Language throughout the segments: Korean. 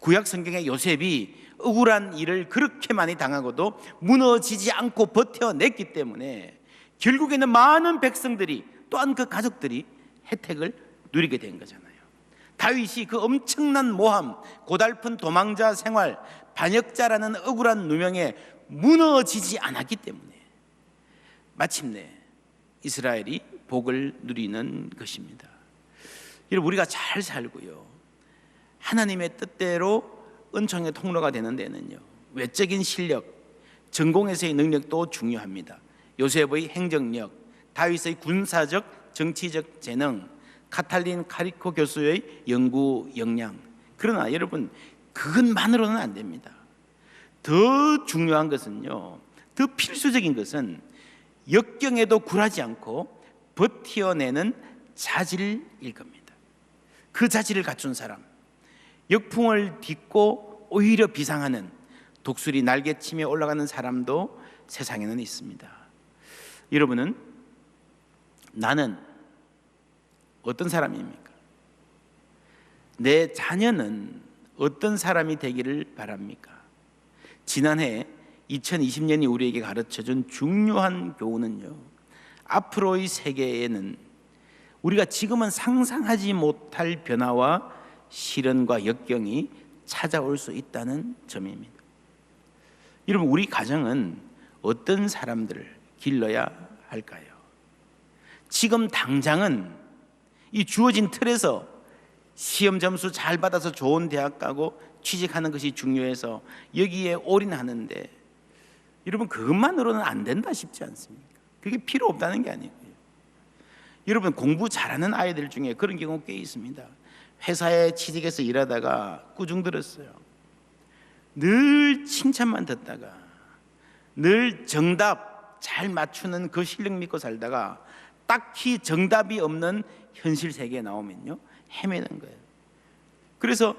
구약 성경의 요셉이 억울한 일을 그렇게 많이 당하고도 무너지지 않고 버텨냈기 때문에 결국에는 많은 백성들이, 또한 그 가족들이 혜택을 누리게 된 거잖아요. 다윗이 그 엄청난 모함, 고달픈 도망자 생활, 반역자라는 억울한 누명에 무너지지 않았기 때문에 마침내 이스라엘이 복을 누리는 것입니다. 여러분, 우리가 잘 살고요, 하나님의 뜻대로 은총의 통로가 되는 데는요, 외적인 실력, 전공에서의 능력도 중요합니다. 요셉의 행정력, 다윗의 군사적, 정치적 재능, 카탈린 카리코 교수의 연구 역량. 그러나 여러분, 그것만으로는 안 됩니다. 더 중요한 것은요, 더 필수적인 것은 역경에도 굴하지 않고 버텨내는 자질일 겁니다. 그 자질을 갖춘 사람, 역풍을 딛고 오히려 비상하는, 독수리 날개치며 올라가는 사람도 세상에는 있습니다. 여러분은, 나는 어떤 사람입니까? 내 자녀는 어떤 사람이 되기를 바랍니까? 지난해 2020년이 우리에게 가르쳐준 중요한 교훈은요, 앞으로의 세계에는 우리가 지금은 상상하지 못할 변화와 시련과 역경이 찾아올 수 있다는 점입니다. 여러분, 우리 가정은 어떤 사람들을 길러야 할까요? 지금 당장은 이 주어진 틀에서 시험 점수 잘 받아서 좋은 대학 가고 취직하는 것이 중요해서 여기에 올인하는데, 여러분, 그것만으로는 안 된다 싶지 않습니까? 그게 필요 없다는 게 아니고요. 여러분, 공부 잘하는 아이들 중에 그런 경우 꽤 있습니다. 회사에 취직해서 일하다가 꾸중 들었어요. 늘 칭찬만 듣다가, 늘 정답 잘 맞추는 그 실력 믿고 살다가 딱히 정답이 없는 현실 세계에 나오면요, 헤매는 거예요. 그래서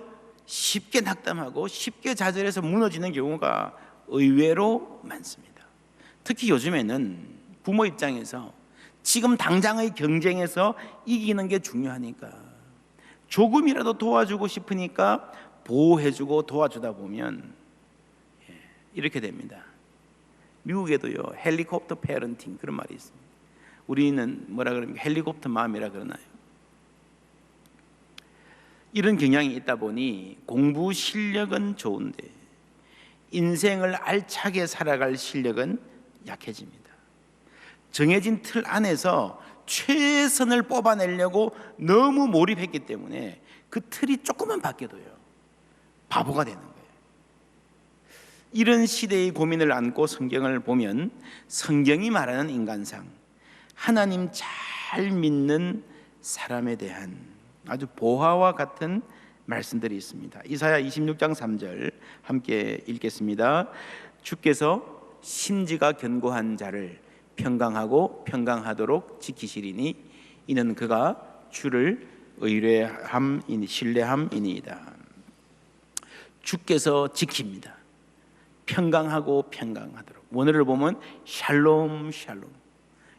쉽게 낙담하고 쉽게 좌절해서 무너지는 경우가 의외로 많습니다. 특히 요즘에는 부모 입장에서 지금 당장의 경쟁에서 이기는 게 중요하니까 조금이라도 도와주고 싶으니까 보호해주고 도와주다 보면 이렇게 됩니다. 미국에도요, 헬리콥터 페어런팅, 그런 말이 있습니다. 우리는 뭐라 그럽니까? 헬리콥터 맘이라 그러나요? 이런 경향이 있다 보니 공부 실력은 좋은데 인생을 알차게 살아갈 실력은 약해집니다. 정해진 틀 안에서 최선을 뽑아내려고 너무 몰입했기 때문에 그 틀이 조금만 바뀌어도요, 바보가 되는 거예요. 이런 시대의 고민을 안고 성경을 보면 성경이 말하는 인간상, 하나님 잘 믿는 사람에 대한 아주 보화와 같은 말씀들이 있습니다. 이사야 26장 3절 함께 읽겠습니다. 주께서 심지가 견고한 자를 평강하고 평강하도록 지키시리니 이는 그가 주를 신뢰함이니이다. 주께서 지킵니다. 평강하고 평강하도록. 원어를 보면 샬롬 샬롬.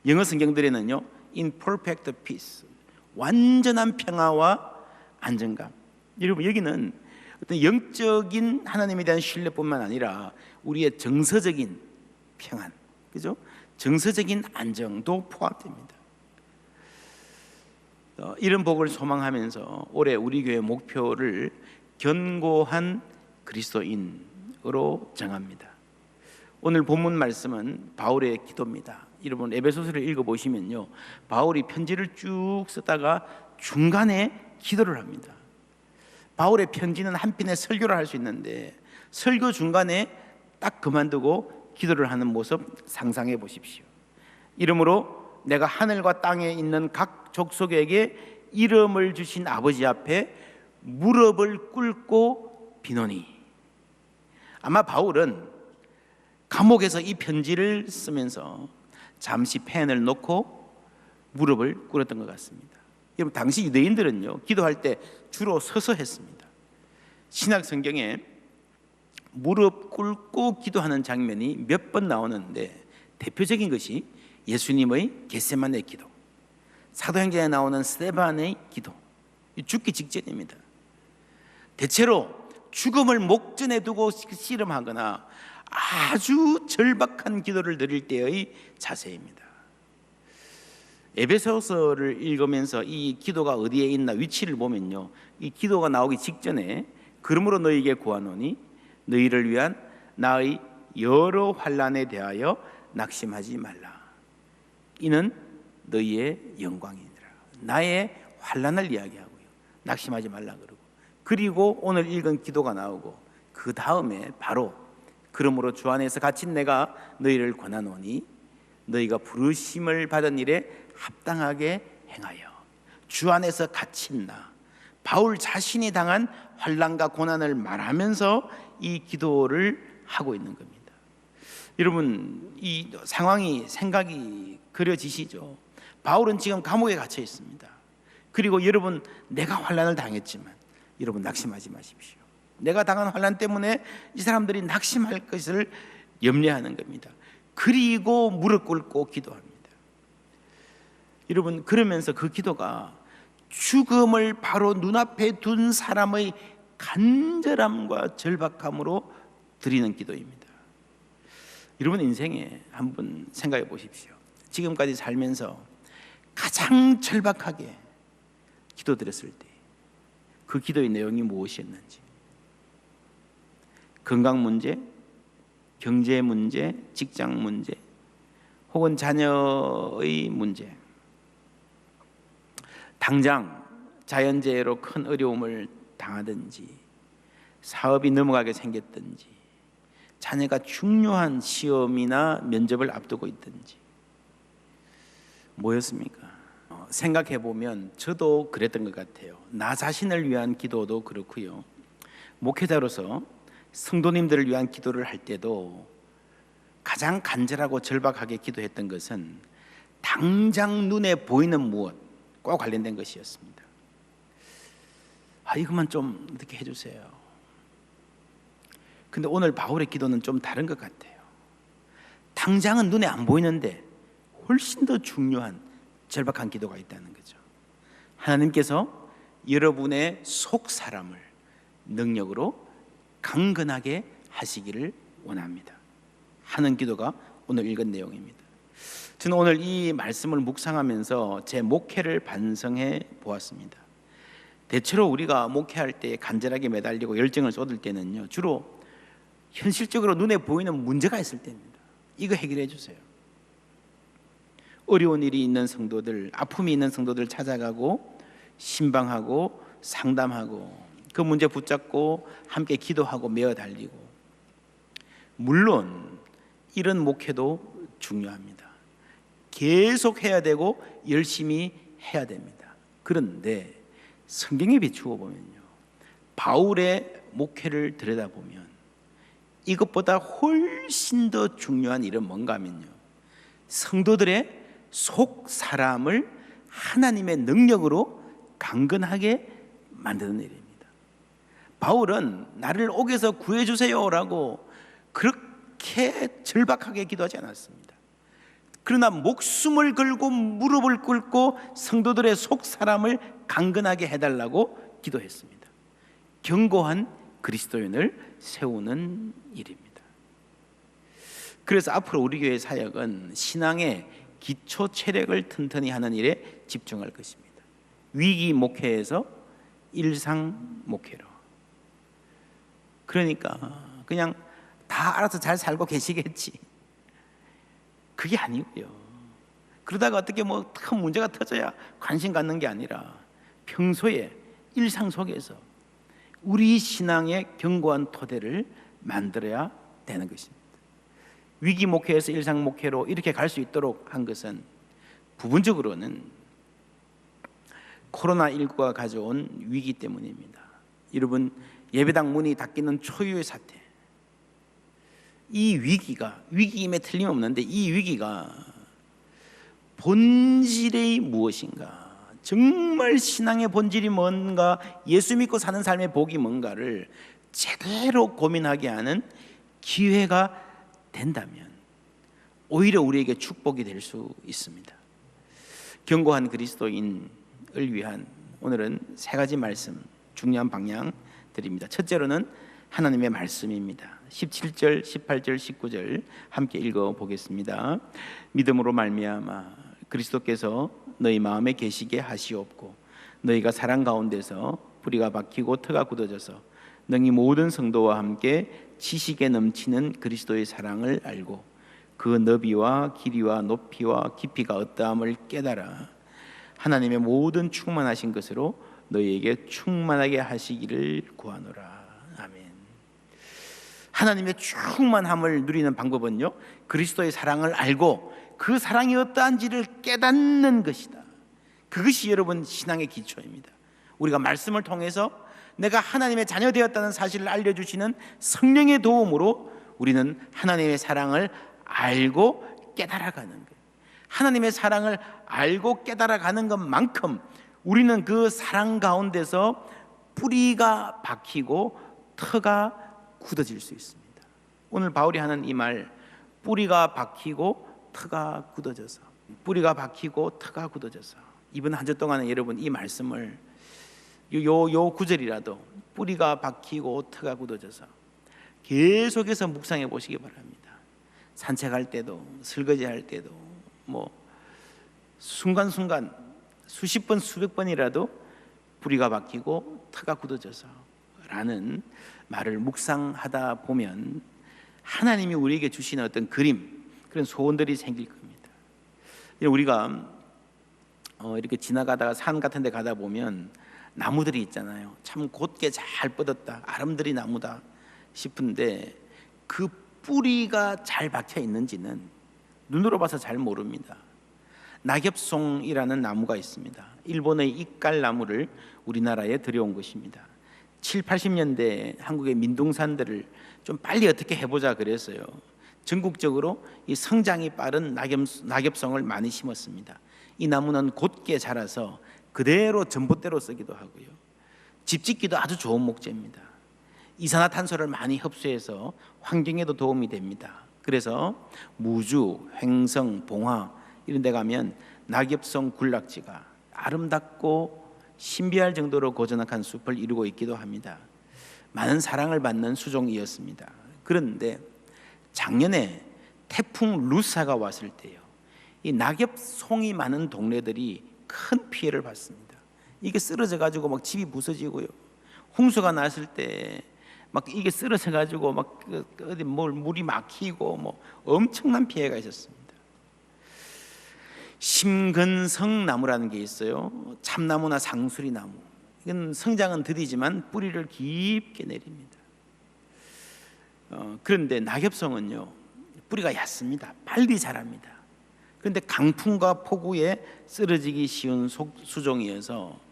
영어 성경들에는요, in perfect peace, 완전한 평화와 안정감. 여러분, 여기는 어떤 영적인 하나님에 대한 신뢰뿐만 아니라 우리의 정서적인 평안, 그죠? 정서적인 안정도 포함됩니다. 이런 복을 소망하면서 올해 우리 교회 목표를 견고한 그리스도인으로 정합니다. 오늘 본문 말씀은 바울의 기도입니다. 여러분, 에베소서를 읽어보시면요, 바울이 편지를 쭉 쓰다가 중간에 기도를 합니다. 바울의 편지는 한편의 설교를 할 수 있는데 설교 중간에 딱 그만두고 기도를 하는 모습 상상해 보십시오. 이러므로 내가 하늘과 땅에 있는 각 족속에게 이름을 주신 아버지 앞에 무릎을 꿇고 비노니. 아마 바울은 감옥에서 이 편지를 쓰면서 잠시 펜을 놓고 무릎을 꿇었던 것 같습니다. 여러분, 당시 유대인들은요, 기도할 때 주로 서서 했습니다. 신약 성경에 무릎 꿇고 기도하는 장면이 몇 번 나오는데 대표적인 것이 예수님의 겟세마네 기도, 사도행전에 나오는 스데반의 기도, 죽기 직전입니다. 대체로 죽음을 목전에 두고 씨름하거나 아주 절박한 기도를 드릴 때의 자세입니다. 에베소서를 읽으면서 이 기도가 어디에 있나 위치를 보면요, 이 기도가 나오기 직전에 그러므로 너희에게 구하노니 너희를 위한 나의 여러 환난에 대하여 낙심하지 말라. 이는 너희의 영광이니라. 나의 환난을 이야기하고요, 낙심하지 말라 그러고, 그리고 오늘 읽은 기도가 나오고 그 다음에 바로 그러므로 주 안에서 갇힌 내가 너희를 권하노니 너희가 부르심을 받은 일에 합당하게 행하여. 주 안에서 갇힌 나, 바울 자신이 당한 환난과 고난을 말하면서 이 기도를 하고 있는 겁니다. 여러분, 이 상황이 생각이 그려지시죠? 바울은 지금 감옥에 갇혀 있습니다. 그리고 여러분, 내가 환난을 당했지만 여러분 낙심하지 마십시오. 내가 당한 환난 때문에 이 사람들이 낙심할 것을 염려하는 겁니다. 그리고 무릎 꿇고 기도합니다. 여러분, 그러면서 그 기도가 죽음을 바로 눈앞에 둔 사람의 간절함과 절박함으로 드리는 기도입니다. 여러분 인생에 한번 생각해 보십시오. 지금까지 살면서 가장 절박하게 기도드렸을 때 그 기도의 내용이 무엇이었는지, 건강 문제, 경제 문제, 직장 문제, 혹은 자녀의 문제, 당장 자연재해로 큰 어려움을 당하든지, 사업이 넘어가게 생겼든지, 자녀가 중요한 시험이나 면접을 앞두고 있든지, 뭐였습니까? 생각해 보면 저도 그랬던 것 같아요. 나 자신을 위한 기도도 그렇고요, 목회자로서 성도님들을 위한 기도를 할 때도 가장 간절하고 절박하게 기도했던 것은 당장 눈에 보이는 무엇과 관련된 것이었습니다. 이것만 좀 어떻게 해주세요. 근데 오늘 바울의 기도는 좀 다른 것 같아요. 당장은 눈에 안 보이는데 훨씬 더 중요한 절박한 기도가 있다는 거죠. 하나님께서 여러분의 속 사람을 능력으로 강건하게 하시기를 원합니다 하는 기도가 오늘 읽은 내용입니다. 저는 오늘 이 말씀을 묵상하면서 제 목회를 반성해 보았습니다. 대체로 우리가 목회할 때 간절하게 매달리고 열정을 쏟을 때는요, 주로 현실적으로 눈에 보이는 문제가 있을 때입니다. 이거 해결해 주세요. 어려운 일이 있는 성도들, 아픔이 있는 성도들 찾아가고 신방하고 상담하고 그 문제 붙잡고 함께 기도하고 메어 달리고, 물론 이런 목회도 중요합니다. 계속 해야 되고 열심히 해야 됩니다. 그런데 성경에 비추어 보면요, 바울의 목회를 들여다보면 이것보다 훨씬 더 중요한 일은 뭔가 하면요, 성도들의 속 사람을 하나님의 능력으로 강건하게 만드는 일입니다. 바울은 나를 옥에서 구해주세요라고 그렇게 절박하게 기도하지 않았습니다. 그러나 목숨을 걸고 무릎을 꿇고 성도들의 속 사람을 강건하게 해달라고 기도했습니다. 견고한 그리스도인을 세우는 일입니다. 그래서 앞으로 우리 교회 사역은 신앙의 기초 체력을 튼튼히 하는 일에 집중할 것입니다. 위기 목회에서 일상 목회로. 그러니까 그냥 다 알아서 잘 살고 계시겠지, 그게 아니고요. 그러다가 어떻게 뭐 큰 문제가 터져야 관심 갖는 게 아니라 평소에 일상 속에서 우리 신앙의 견고한 토대를 만들어야 되는 것입니다. 위기 목회에서 일상 목회로 이렇게 갈 수 있도록 한 것은 부분적으로는 코로나19가 가져온 위기 때문입니다. 여러분, 예배당 문이 닫히는 초유의 사태, 이 위기가 위기임에 틀림없는데 이 위기가 본질이 무엇인가, 정말 신앙의 본질이 뭔가, 예수 믿고 사는 삶의 복이 뭔가를 제대로 고민하게 하는 기회가 된다면 오히려 우리에게 축복이 될 수 있습니다. 견고한 그리스도인을 위한 오늘은 세 가지 말씀, 중요한 방향 드립니다. 첫째로는 하나님의 말씀입니다. 17절, 18절, 19절 함께 읽어보겠습니다. 믿음으로 말미암아 그리스도께서 너희 마음에 계시게 하시옵고 너희가 사랑 가운데서 뿌리가 박히고 터가 굳어져서 너희 모든 성도와 함께 지식에 넘치는 그리스도의 사랑을 알고 그 너비와 길이와 높이와 깊이가 어떠함을 깨달아 하나님의 모든 충만하신 것으로 너희에게 충만하게 하시기를 구하노라. 아멘. 하나님의 충만함을 누리는 방법은요, 그리스도의 사랑을 알고 그 사랑이 어떠한지를 깨닫는 것이다. 그것이 여러분 신앙의 기초입니다. 우리가 말씀을 통해서 내가 하나님의 자녀 되었다는 사실을 알려주시는 성령의 도움으로 우리는 하나님의 사랑을 알고 깨달아가는 거예요. 하나님의 사랑을 알고 깨달아가는 것만큼 우리는 그 사랑 가운데서 뿌리가 박히고 터가 굳어질 수 있습니다. 오늘 바울이 하는 이 말, 뿌리가 박히고 터가 굳어져서, 뿌리가 박히고 터가 굳어져서, 이번 한 주 동안에 여러분 이 말씀을 요 구절이라도 뿌리가 박히고 터가 굳어져서 계속해서 묵상해 보시기 바랍니다. 산책할 때도, 설거지할 때도, 뭐 순간순간 수십 번 수백 번이라도 뿌리가 박히고 터가 굳어져서 라는 말을 묵상하다 보면 하나님이 우리에게 주시는 어떤 그림, 그런 소원들이 생길 겁니다. 우리가 이렇게 지나가다가 산 같은 데 가다 보면 나무들이 있잖아요. 참 곧게 잘 뻗었다, 아름드리 나무다 싶은데 그 뿌리가 잘 박혀 있는지는 눈으로 봐서 잘 모릅니다. 낙엽송이라는 나무가 있습니다. 일본의 이깔나무를 우리나라에 들여온 것입니다. 7, 80년대 한국의 민둥산들을 좀 빨리 어떻게 해보자 그랬어요. 전국적으로 이 성장이 빠른 낙엽송을 많이 심었습니다. 이 나무는 곧게 자라서 그대로 전봇대로 쓰기도 하고요, 집 짓기도 아주 좋은 목재입니다. 이산화탄소를 많이 흡수해서 환경에도 도움이 됩니다. 그래서 무주, 횡성, 봉화 이런 데 가면 낙엽송 군락지가 아름답고 신비할 정도로 고즈넉한 숲을 이루고 있기도 합니다. 많은 사랑을 받는 수종이었습니다. 그런데 작년에 태풍 루사가 왔을 때요, 이 낙엽송이 많은 동네들이 큰 피해를 받습니다. 이게 쓰러져 가지고 막 집이 부서지고요, 홍수가 났을 때 막 이게 쓰러져 가지고 막 어디 물이 막히고 뭐 엄청난 피해가 있었습니다. 심근성 나무라는 게 있어요. 참나무나 상수리 나무. 이건 성장은 더디지만 뿌리를 깊게 내립니다. 그런데 낙엽송은요, 뿌리가 얕습니다. 빨리 자랍니다. 그런데 강풍과 폭우에 쓰러지기 쉬운 수종이어서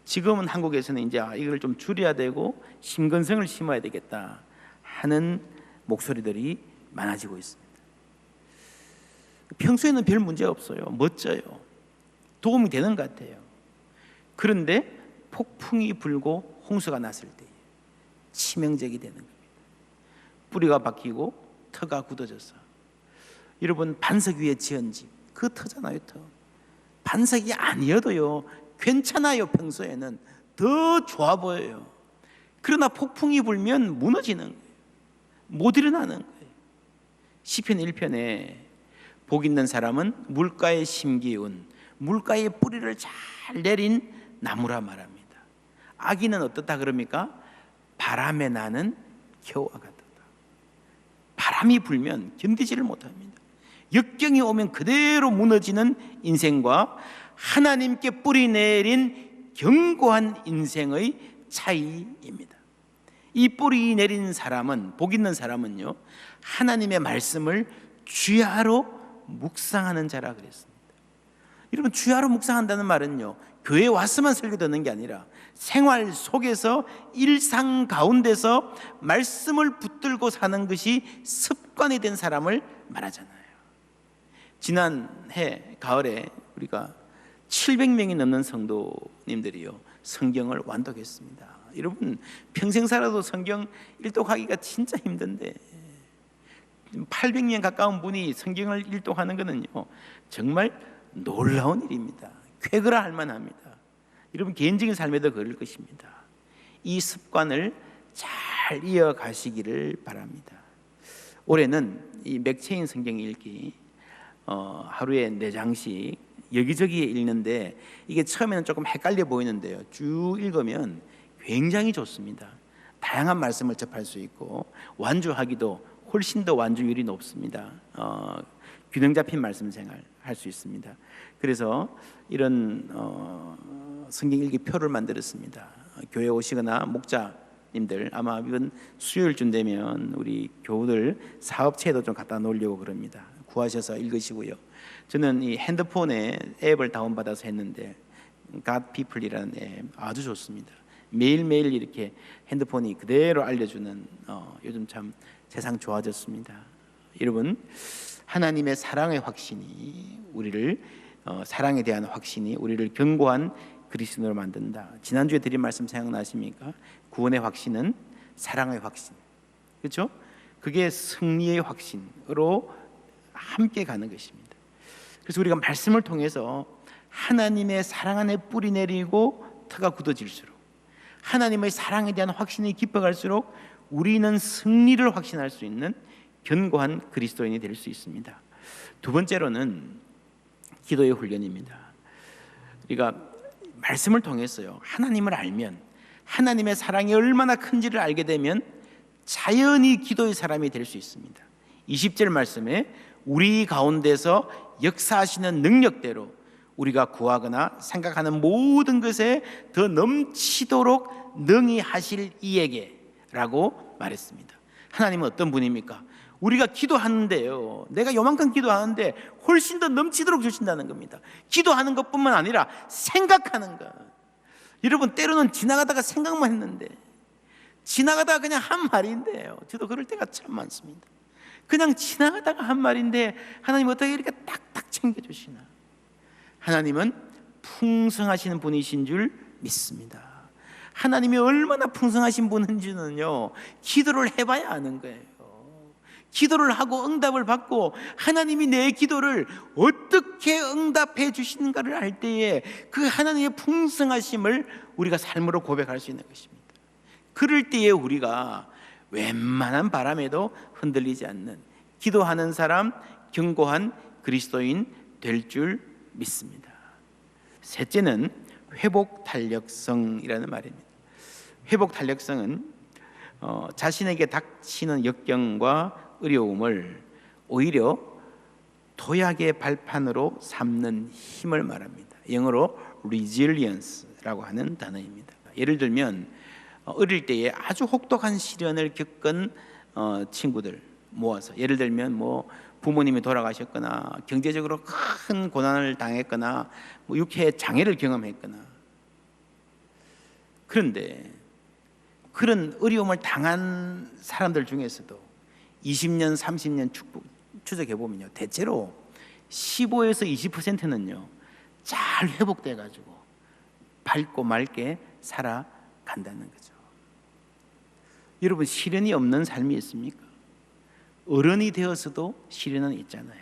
지금은 한국에서는 이제 이걸 좀 줄여야 되고 심근성을 심어야 되겠다 하는 목소리들이 많아지고 있습니다. 평소에는 별 문제 없어요. 멋져요. 도움이 되는 것 같아요. 그런데 폭풍이 불고 홍수가 났을 때 치명적이 되는 겁니다. 뿌리가 박히고 터가 굳어져서, 여러분 반석 위에 지은 집, 그 터잖아요. 터. 반석이 아니어도요 괜찮아요. 평소에는 더 좋아 보여요. 그러나 폭풍이 불면 무너지는 거예요. 못 일어나는 거예요. 시편 1편에 복 있는 사람은 물가에 심기운, 물가에 뿌리를 잘 내린 나무라 말합니다. 악인은 어떻다 그럽니까? 바람에 나는 겨와 같다. 바람이 불면 견디지를 못합니다. 역경이 오면 그대로 무너지는 인생과 하나님께 뿌리 내린 견고한 인생의 차이입니다. 이 뿌리 내린 사람은, 복 있는 사람은요, 하나님의 말씀을 주야로 묵상하는 자라 그랬습니다. 여러분, 주야로 묵상한다는 말은요, 교회에 왔으면 설교 듣는 게 아니라 생활 속에서, 일상 가운데서 말씀을 붙들고 사는 것이 습관이 된 사람을 말하잖아요. 지난해 가을에 우리가 700명이 넘는 성도님들이요 성경을 완독했습니다. 여러분, 평생 살아도 성경 일독하기가 진짜 힘든데 800년 가까운 분이 성경을 일독하는 것은요 정말 놀라운 일입니다. 쾌거라 할 만합니다. 여러분 개인적인 삶에도 그럴 것입니다. 이 습관을 잘 이어가시기를 바랍니다. 올해는 이 맥체인 성경 읽기 하루에 4장씩 여기저기 읽는데, 이게 처음에는 조금 헷갈려 보이는데요, 쭉 읽으면 굉장히 좋습니다. 다양한 말씀을 접할 수 있고 완주하기도 훨씬 더 완주율이 높습니다. 균형 잡힌 말씀 생활 할 수 있습니다. 그래서 이런 성경 읽기 표를 만들었습니다. 교회 오시거나 목자님들, 아마 이번 수요일쯤 되면 우리 교우들 사업체에도 좀 갖다 놓으려고 그럽니다. 구하셔서 읽으시고요. 저는 이 핸드폰에 앱을 다운받아서 했는데 God People이라는 앱 아주 좋습니다. 매일매일 이렇게 핸드폰이 그대로 알려주는, 요즘 참 세상 좋아졌습니다. 여러분, 하나님의 사랑의 확신이 우리를, 사랑에 대한 확신이 우리를 견고한 그리스도로 만든다. 지난주에 드린 말씀 생각나십니까? 구원의 확신은 사랑의 확신, 그렇죠? 그게 승리의 확신으로 함께 가는 것입니다. 그래서 우리가 말씀을 통해서 하나님의 사랑 안에 뿌리 내리고 터가 굳어질수록, 하나님의 사랑에 대한 확신이 깊어갈수록 우리는 승리를 확신할 수 있는 견고한 그리스도인이 될 수 있습니다. 두 번째로는 기도의 훈련입니다. 우리가 말씀을 통해서요, 하나님을 알면, 하나님의 사랑이 얼마나 큰지를 알게 되면 자연히 기도의 사람이 될 수 있습니다. 20절 말씀에 우리 가운데서 역사하시는 능력대로 우리가 구하거나 생각하는 모든 것에 더 넘치도록 능히 하실 이에게 라고 말했습니다. 하나님은 어떤 분입니까? 우리가 기도하는데요, 내가 요만큼 기도하는데 훨씬 더 넘치도록 주신다는 겁니다. 기도하는 것뿐만 아니라 생각하는 것. 여러분, 때로는 지나가다가 생각만 했는데, 지나가다가 그냥 한 말인데요, 저도 그럴 때가 참 많습니다. 그냥 지나가다가 한 말인데 하나님 어떻게 이렇게 딱딱 챙겨주시나. 하나님은 풍성하신 분이신 줄 믿습니다. 하나님이 얼마나 풍성하신 분인지는요, 기도를 해봐야 아는 거예요. 기도를 하고 응답을 받고 하나님이 내 기도를 어떻게 응답해 주시는가를 알 때에 그 하나님의 풍성하심을 우리가 삶으로 고백할 수 있는 것입니다. 그럴 때에 우리가 웬만한 바람에도 흔들리지 않는 기도하는 사람, 견고한 그리스도인 될 줄 믿습니다. 셋째는 회복 탄력성이라는 말입니다. 회복 탄력성은 자신에게 닥치는 역경과 어려움을 오히려 도약의 발판으로 삼는 힘을 말합니다. 영어로 resilience라고 하는 단어입니다. 예를 들면 어릴 때에 아주 혹독한 시련을 겪은 친구들 모아서, 예를 들면 뭐 부모님이 돌아가셨거나 경제적으로 큰 고난을 당했거나 뭐 육체 장애를 경험했거나, 그런데 그런 어려움을 당한 사람들 중에서도 20년, 30년 추적해 보면요, 대체로 15에서 20%는요 잘 회복돼 가지고 밝고 맑게 살아간다는 거죠. 여러분, 시련이 없는 삶이 있습니까? 어른이 되어서도 시련은 있잖아요.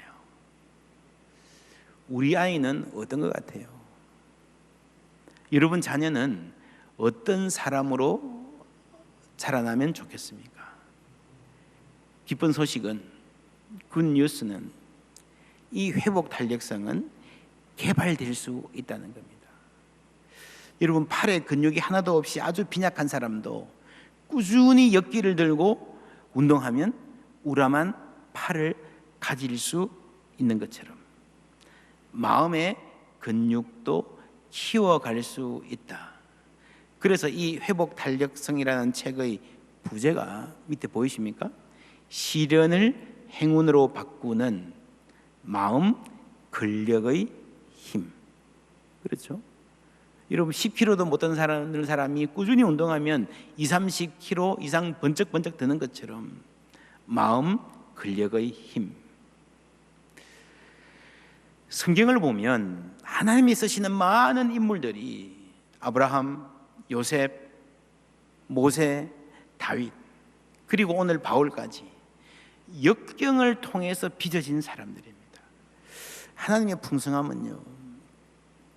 우리 아이는 어떤 것 같아요? 여러분 자녀는 어떤 사람으로 자라나면 좋겠습니까? 기쁜 소식은, 굿뉴스는 이 회복 탄력성은 개발될 수 있다는 겁니다. 여러분, 팔에 근육이 하나도 없이 아주 빈약한 사람도 꾸준히 역기를 들고 운동하면 우람한 팔을 가질 수 있는 것처럼 마음의 근육도 키워갈 수 있다. 그래서 이 회복 탄력성이라는 책의 부제가 밑에 보이십니까? 시련을 행운으로 바꾸는 마음 근력의 힘. 그렇죠? 여러분, 10kg도 못 드는 사람이 꾸준히 운동하면 20, 30kg 이상 번쩍번쩍 드는 것처럼 마음 근력의 힘. 성경을 보면 하나님이 쓰시는 많은 인물들이 아브라함, 요셉, 모세, 다윗, 그리고 오늘 바울까지 역경을 통해서 빚어진 사람들입니다. 하나님의 풍성함은요,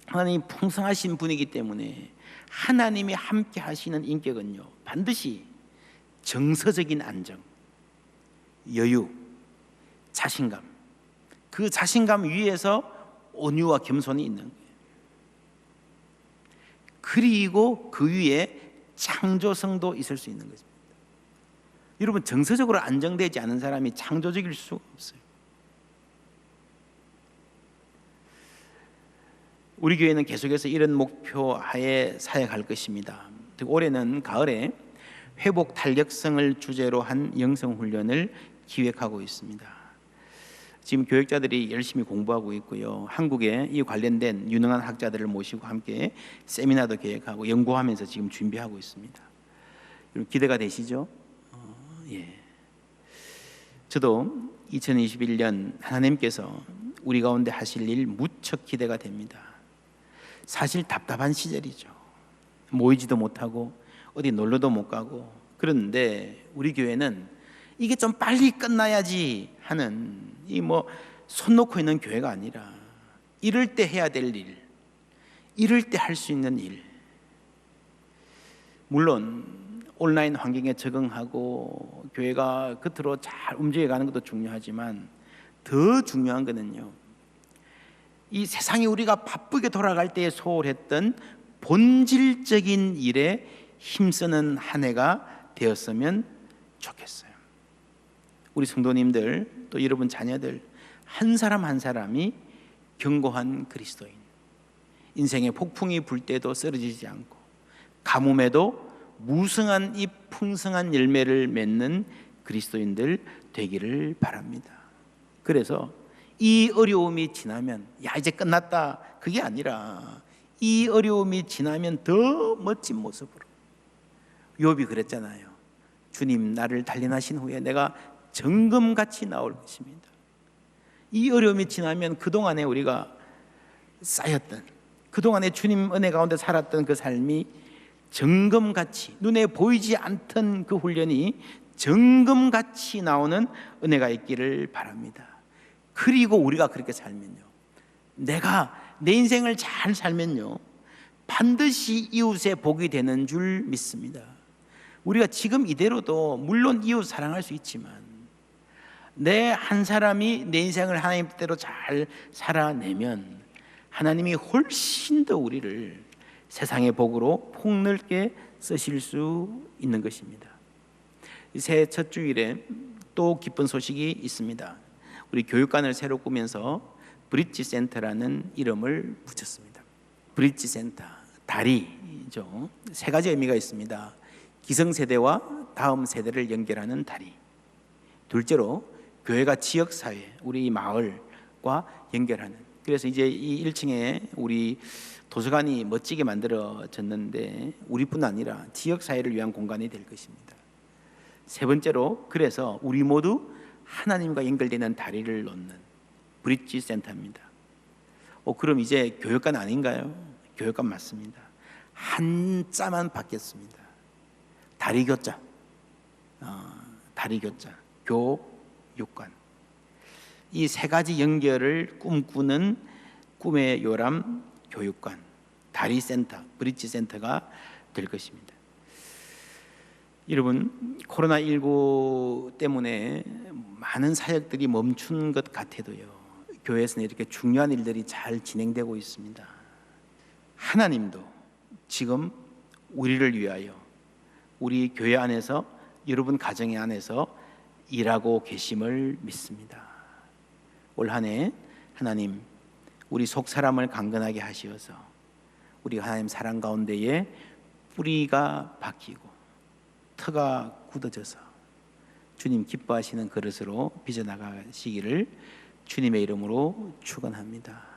하나님이 풍성하신 분이기 때문에 하나님이 함께 하시는 인격은요 반드시 정서적인 안정, 여유, 자신감, 그 자신감 위에서 온유와 겸손이 있는 거예요. 그리고 그 위에 창조성도 있을 수 있는 것입니다. 여러분, 정서적으로 안정되지 않은 사람이 창조적일 수가 없어요. 우리 교회는 계속해서 이런 목표 하에 사역할 것입니다. 올해는 가을에 회복 탄력성을 주제로 한 영성훈련을 기획하고 있습니다. 지금 교육자들이 열심히 공부하고 있고요. 한국에 이 관련된 유능한 학자들을 모시고 함께 세미나도 계획하고 연구하면서 지금 준비하고 있습니다. 기대가 되시죠? 예. 저도 2021년 하나님께서 우리 가운데 하실 일 무척 기대가 됩니다. 사실 답답한 시절이죠. 모이지도 못하고 어디 놀러도 못 가고. 그런데 우리 교회는 이게 좀 빨리 끝나야지 하는 손 놓고 있는 교회가 아니라 이럴 때 해야 될 일, 이럴 때 할 수 있는 일. 물론 온라인 환경에 적응하고 교회가 겉으로 잘 움직여가는 것도 중요하지만 더 중요한 것은요, 이 세상이 우리가 바쁘게 돌아갈 때에 소홀했던 본질적인 일에 힘쓰는 한 해가 되었으면 좋겠어요. 우리 성도님들, 또 여러분 자녀들 한 사람 한 사람이 견고한 그리스도인, 인생의 폭풍이 불 때도 쓰러지지 않고 가뭄에도 무성한 이 풍성한 열매를 맺는 그리스도인들 되기를 바랍니다. 그래서 이 어려움이 지나면 이제 끝났다, 그게 아니라 이 어려움이 지나면 더 멋진 모습으로, 욥이 그랬잖아요. 주님, 나를 단련하신 후에 내가 정금같이 나올 것입니다. 이 어려움이 지나면 그동안에 우리가 쌓였던, 그동안에 주님 은혜 가운데 살았던 그 삶이 정금같이, 눈에 보이지 않던 그 훈련이 정금같이 나오는 은혜가 있기를 바랍니다. 그리고 우리가 그렇게 살면요, 내가 내 인생을 잘 살면요, 반드시 이웃의 복이 되는 줄 믿습니다. 우리가 지금 이대로도 물론 이웃 사랑할 수 있지만 내 한 사람이 내 인생을 하나님 뜻대로 잘 살아내면 하나님이 훨씬 더 우리를 세상의 복으로 폭넓게 쓰실 수 있는 것입니다. 새해 첫 주일에 또 기쁜 소식이 있습니다. 우리 교육관을 새로 꾸면서 브릿지 센터라는 이름을 붙였습니다. 브릿지 센터, 다리죠. 세 가지 의미가 있습니다. 기성세대와 다음 세대를 연결하는 다리. 둘째로 교회가 지역사회, 우리 마을과 연결하는. 그래서 이제 이 1층에 우리 도서관이 멋지게 만들어졌는데 우리뿐 아니라 지역사회를 위한 공간이 될 것입니다. 세 번째로, 그래서 우리 모두 하나님과 연결되는 다리를 놓는 브릿지 센터입니다. 그럼 이제 교육관 아닌가요? 교육관 맞습니다. 한자만 바뀌었습니다. 다리교자, 다리교자, 교육관. 이 세 가지 연결을 꿈꾸는 꿈의 요람 교육관, 다리센터, 브릿지 센터가 될 것입니다. 여러분, 코로나19 때문에 많은 사역들이 멈춘 것 같아도요, 교회에서는 이렇게 중요한 일들이 잘 진행되고 있습니다. 하나님도 지금 우리를 위하여 우리 교회 안에서, 여러분 가정 안에서 일하고 계심을 믿습니다. 올 한 해 하나님, 우리 속 사람을 강건하게 하시어서 우리 하나님 사랑 가운데에 뿌리가 박히고 터가 굳어져서 주님 기뻐하시는 그릇으로 빚어나가시기를 주님의 이름으로 축원합니다.